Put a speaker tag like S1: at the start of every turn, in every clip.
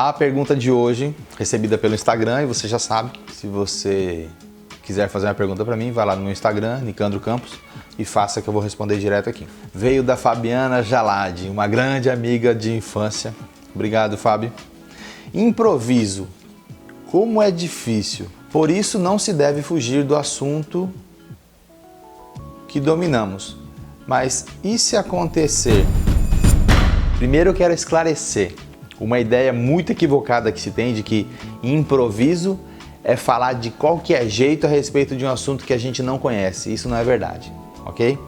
S1: A pergunta de hoje, recebida pelo Instagram, e você já sabe, se você quiser fazer uma pergunta para mim, vai lá no meu Instagram, Nicandro Campos, e faça que eu vou responder direto aqui. Veio da Fabiana Jalade, uma grande amiga de infância. Obrigado, Fábio. Improviso. Como é difícil. Por isso não se deve fugir do assunto que dominamos. Mas e se acontecer? Primeiro eu quero esclarecer uma ideia muito equivocada que se tem de que improviso é falar de qualquer jeito a respeito de um assunto que a gente não conhece. Isso não é verdade, ok?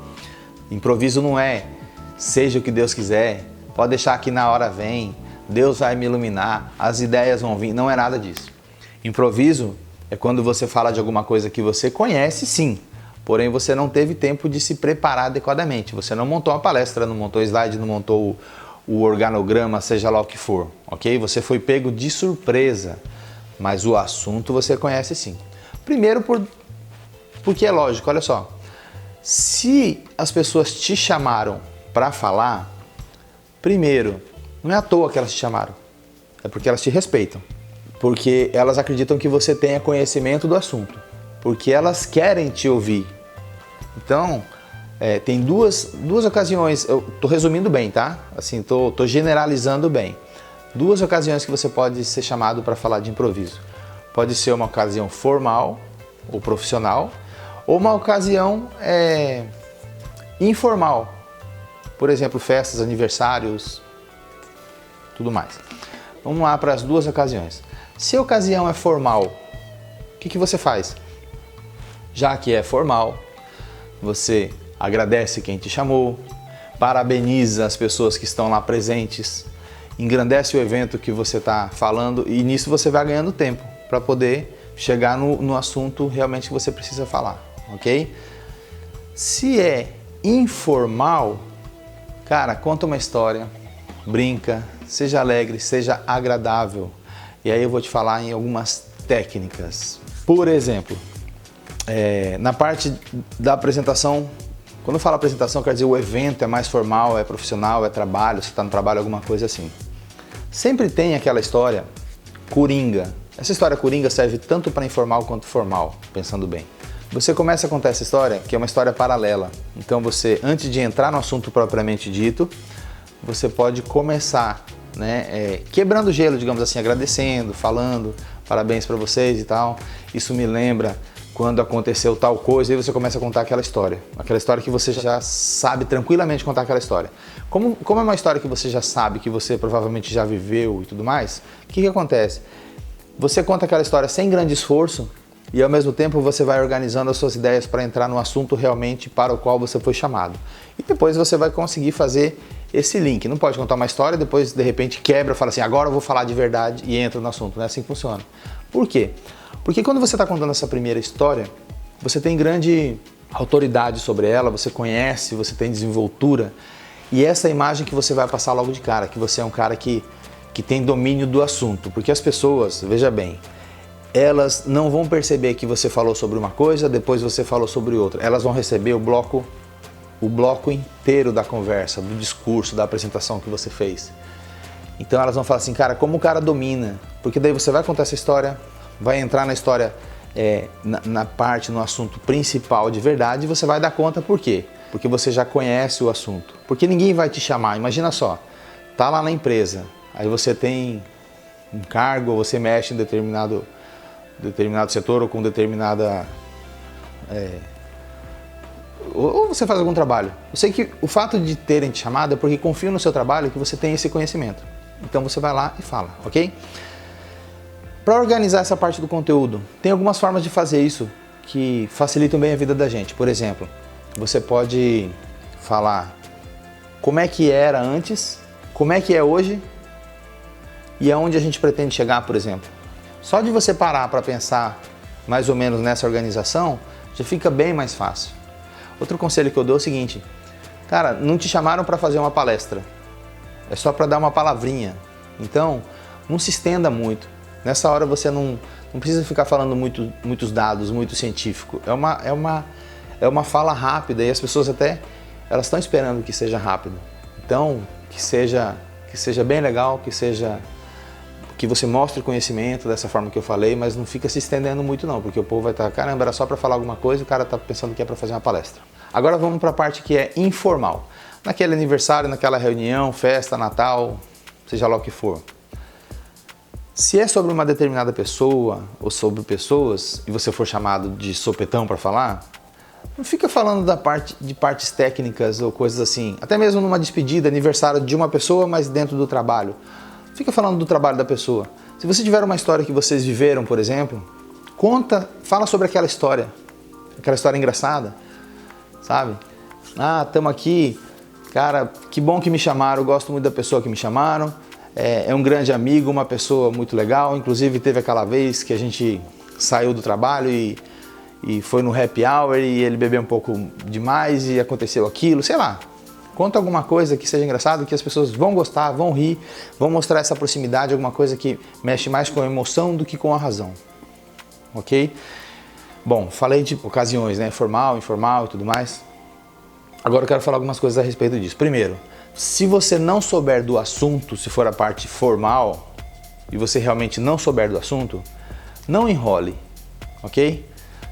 S1: Improviso não é seja o que Deus quiser, pode deixar que na hora vem, Deus vai me iluminar, as ideias vão vir, não é nada disso. Improviso é quando você fala de alguma coisa que você conhece, sim, porém você não teve tempo de se preparar adequadamente. Você não montou uma palestra, não montou slide, não montou o organograma, seja lá o que for, ok? Você foi pego de surpresa, mas o assunto você conhece sim. Primeiro porque é lógico, olha só, se as pessoas te chamaram para falar, primeiro, não é à toa que elas te chamaram, é porque elas te respeitam, porque elas acreditam que você tenha conhecimento do assunto, porque elas querem te ouvir. Então, tem duas ocasiões, eu tô resumindo bem, tá? Assim, tô generalizando bem. Duas ocasiões que você pode ser chamado para falar de improviso. Pode ser uma ocasião formal ou profissional, ou uma ocasião informal. Por exemplo, festas, aniversários, tudo mais. Vamos lá para as duas ocasiões. Se a ocasião é formal, o que você faz? Já que é formal, você agradece quem te chamou, parabeniza as pessoas que estão lá presentes, engrandece o evento que você está falando e nisso você vai ganhando tempo para poder chegar no assunto realmente que você precisa falar, ok? Se é informal, cara, conta uma história, brinca, seja alegre, seja agradável. E aí eu vou te falar em algumas técnicas. Por exemplo, na parte da apresentação, quando eu falo apresentação, quer dizer o evento é mais formal, é profissional, é trabalho, você está no trabalho, alguma coisa assim. Sempre tem aquela história coringa. Essa história coringa serve tanto para informal quanto formal, pensando bem. Você começa a contar essa história, que é uma história paralela. Então você, antes de entrar no assunto propriamente dito, você pode começar, quebrando o gelo, digamos assim, agradecendo, falando, parabéns para vocês e tal. Isso me lembra quando aconteceu tal coisa, e você começa a contar aquela história que você já sabe tranquilamente contar aquela história. Como é uma história que você já sabe, que você provavelmente já viveu e tudo mais, o que acontece? Você conta aquela história sem grande esforço e ao mesmo tempo você vai organizando as suas ideias para entrar no assunto realmente para o qual você foi chamado. E depois você vai conseguir fazer esse link. Não pode contar uma história, depois de repente quebra, fala assim, agora eu vou falar de verdade e entra no assunto. Não é assim que funciona. Por quê? Porque quando você está contando essa primeira história, você tem grande autoridade sobre ela, você conhece, você tem desenvoltura, e essa é a imagem que você vai passar logo de cara, que você é um cara que tem domínio do assunto. Porque as pessoas, veja bem, elas não vão perceber que você falou sobre uma coisa, depois você falou sobre outra. Elas vão receber o bloco inteiro da conversa, do discurso, da apresentação que você fez. Então elas vão falar assim, cara, como o cara domina? Porque daí você vai contar essa história, vai entrar na história, no assunto principal de verdade, e você vai dar conta por quê? Porque você já conhece o assunto. Porque ninguém vai te chamar, imagina só, tá lá na empresa, aí você tem um cargo, você mexe em determinado setor ou com determinada... ou você faz algum trabalho. Eu sei que o fato de terem te chamado é porque confiam no seu trabalho, que você tem esse conhecimento. Então você vai lá e fala, ok? Para organizar essa parte do conteúdo, tem algumas formas de fazer isso que facilitam bem a vida da gente. Por exemplo, você pode falar como é que era antes, como é que é hoje e aonde a gente pretende chegar, por exemplo. Só de você parar para pensar mais ou menos nessa organização, já fica bem mais fácil. Outro conselho que eu dou é o seguinte, cara, não te chamaram para fazer uma palestra, é só para dar uma palavrinha. Então, não se estenda muito. Nessa hora você não precisa ficar falando muitos dados, muito científico. É uma fala rápida e as pessoas elas estão esperando que seja rápido. Então, que seja bem legal, que seja que você mostre conhecimento dessa forma que eu falei, mas não fica se estendendo muito não, porque o povo vai estar, caramba, era só para falar alguma coisa e o cara tá pensando que é para fazer uma palestra. Agora vamos para a parte que é informal. Naquele aniversário, naquela reunião, festa, Natal, seja lá o que for. Se é sobre uma determinada pessoa ou sobre pessoas e você for chamado de sopetão para falar, não fica falando de partes técnicas ou coisas assim. Até mesmo numa despedida, aniversário de uma pessoa, mas dentro do trabalho. Fica falando do trabalho da pessoa. Se você tiver uma história que vocês viveram, por exemplo, fala sobre aquela história engraçada, sabe? Ah, estamos aqui, cara, que bom que me chamaram, eu gosto muito da pessoa que me chamaram, é um grande amigo, uma pessoa muito legal, inclusive teve aquela vez que a gente saiu do trabalho e foi no happy hour e ele bebeu um pouco demais e aconteceu aquilo, sei lá. Conta alguma coisa que seja engraçado, que as pessoas vão gostar, vão rir, vão mostrar essa proximidade, alguma coisa que mexe mais com a emoção do que com a razão, ok? Bom, falei de ocasiões, né? Formal, informal e tudo mais. Agora eu quero falar algumas coisas a respeito disso. Primeiro, se você não souber do assunto, se for a parte formal, e você realmente não souber do assunto, não enrole, ok?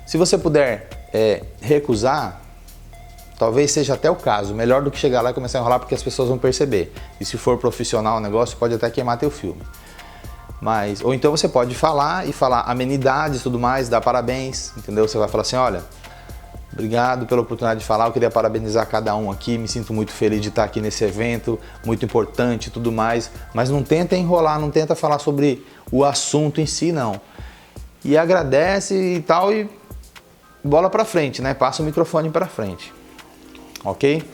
S1: Se você puder recusar, talvez seja até o caso, melhor do que chegar lá e começar a enrolar, porque as pessoas vão perceber. E se for profissional o negócio, pode até queimar teu filme. Ou então você pode falar e falar amenidades e tudo mais, dar parabéns, entendeu? Você vai falar assim, olha, obrigado pela oportunidade de falar, eu queria parabenizar cada um aqui, me sinto muito feliz de estar aqui nesse evento, muito importante e tudo mais, mas não tenta enrolar, não tenta falar sobre o assunto em si, não. E agradece e tal e bola pra frente, né? Passa o microfone pra frente. Ok?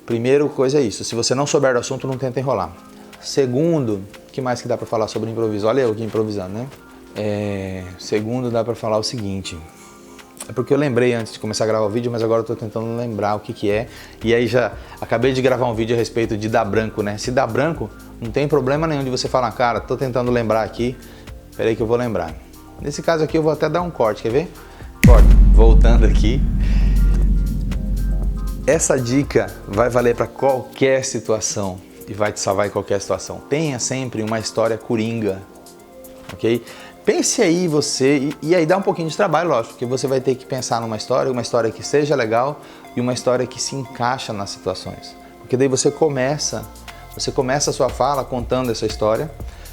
S1: Primeiro coisa é isso, se você não souber do assunto, não tenta enrolar. Segundo, o que mais que dá para falar sobre improviso? Olha eu aqui improvisando, né? Segundo, dá para falar o seguinte, é porque eu lembrei antes de começar a gravar o vídeo, mas agora eu tô tentando lembrar o que é, e aí já acabei de gravar um vídeo a respeito de dar branco, né? Se dá branco, não tem problema nenhum de você falar, cara, tô tentando lembrar aqui, peraí que eu vou lembrar. Nesse caso aqui eu vou até dar um corte, quer ver? Corte, voltando aqui. Essa dica vai valer para qualquer situação e vai te salvar em qualquer situação. Tenha sempre uma história coringa, ok? Pense aí você, e aí dá um pouquinho de trabalho, lógico, porque você vai ter que pensar numa história que seja legal e uma história que se encaixa nas situações. Porque daí você começa a sua fala contando essa história,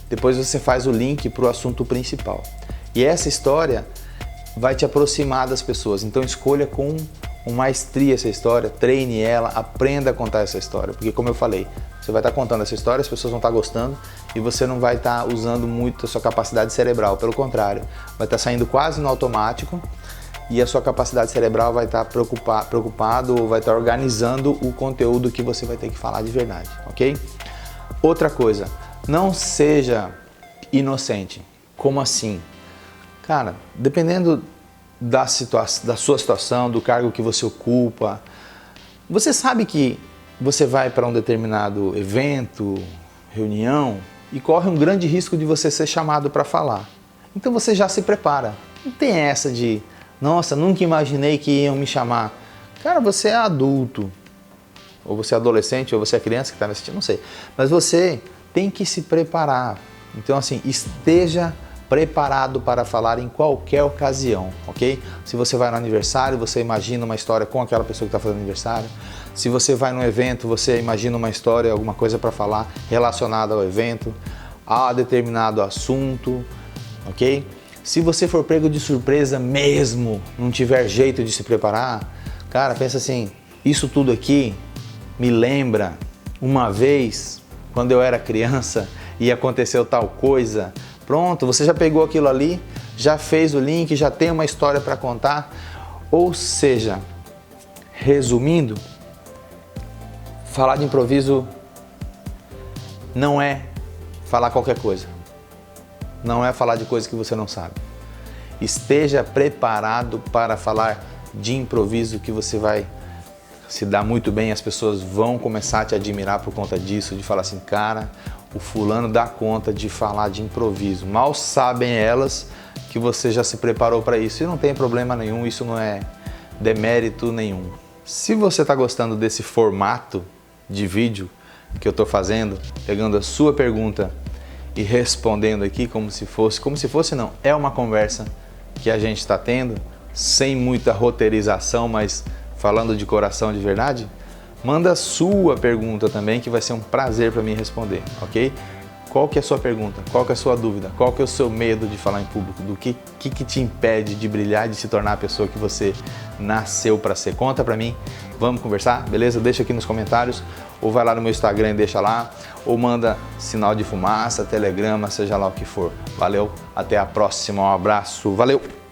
S1: depois você faz o link para o assunto principal. E essa história vai te aproximar das pessoas, então escolha com maestria essa história, treine ela, aprenda a contar essa história, porque como eu falei, você vai estar contando essa história, as pessoas vão estar gostando e você não vai estar usando muito a sua capacidade cerebral, pelo contrário, vai estar saindo quase no automático e a sua capacidade cerebral vai estar preocupado ou vai estar organizando o conteúdo que você vai ter que falar de verdade, ok? Outra coisa, não seja inocente. Como assim? Cara, dependendo da sua situação, do cargo que você ocupa, você sabe que você vai para um determinado evento, reunião, e corre um grande risco de você ser chamado para falar. Então você já se prepara. Não tem essa de, nossa, nunca imaginei que iam me chamar. Cara, você é adulto, ou você é adolescente, ou você é criança que está me assistindo, não sei. Mas você tem que se preparar. Então assim, esteja preparado para falar em qualquer ocasião, ok? Se você vai no aniversário, você imagina uma história com aquela pessoa que está fazendo aniversário. Se você vai num evento, você imagina uma história, alguma coisa para falar relacionada ao evento, a determinado assunto, ok? Se você for pego de surpresa mesmo, não tiver jeito de se preparar, cara, pensa assim, isso tudo aqui me lembra uma vez, quando eu era criança e aconteceu tal coisa. Pronto, você já pegou aquilo ali, já fez o link, já tem uma história para contar. Ou seja, resumindo, falar de improviso não é falar qualquer coisa. Não é falar de coisa que você não sabe. Esteja preparado para falar de improviso que você vai se dar muito bem, as pessoas vão começar a te admirar por conta disso, de falar assim, cara, o fulano dá conta de falar de improviso. Mal sabem elas que você já se preparou para isso e não tem problema nenhum, isso não é demérito nenhum. Se você está gostando desse formato de vídeo que eu estou fazendo, pegando a sua pergunta e respondendo aqui como se fosse não, é uma conversa que a gente está tendo, sem muita roteirização, mas falando de coração de verdade. Manda a sua pergunta também, que vai ser um prazer para mim responder, ok? Qual que é a sua pergunta? Qual que é a sua dúvida? Qual que é o seu medo de falar em público? Do que te impede de brilhar, de se tornar a pessoa que você nasceu para ser? Conta para mim, vamos conversar, beleza? Deixa aqui nos comentários, ou vai lá no meu Instagram e deixa lá, ou manda sinal de fumaça, telegrama, seja lá o que for. Valeu, até a próxima, um abraço, valeu!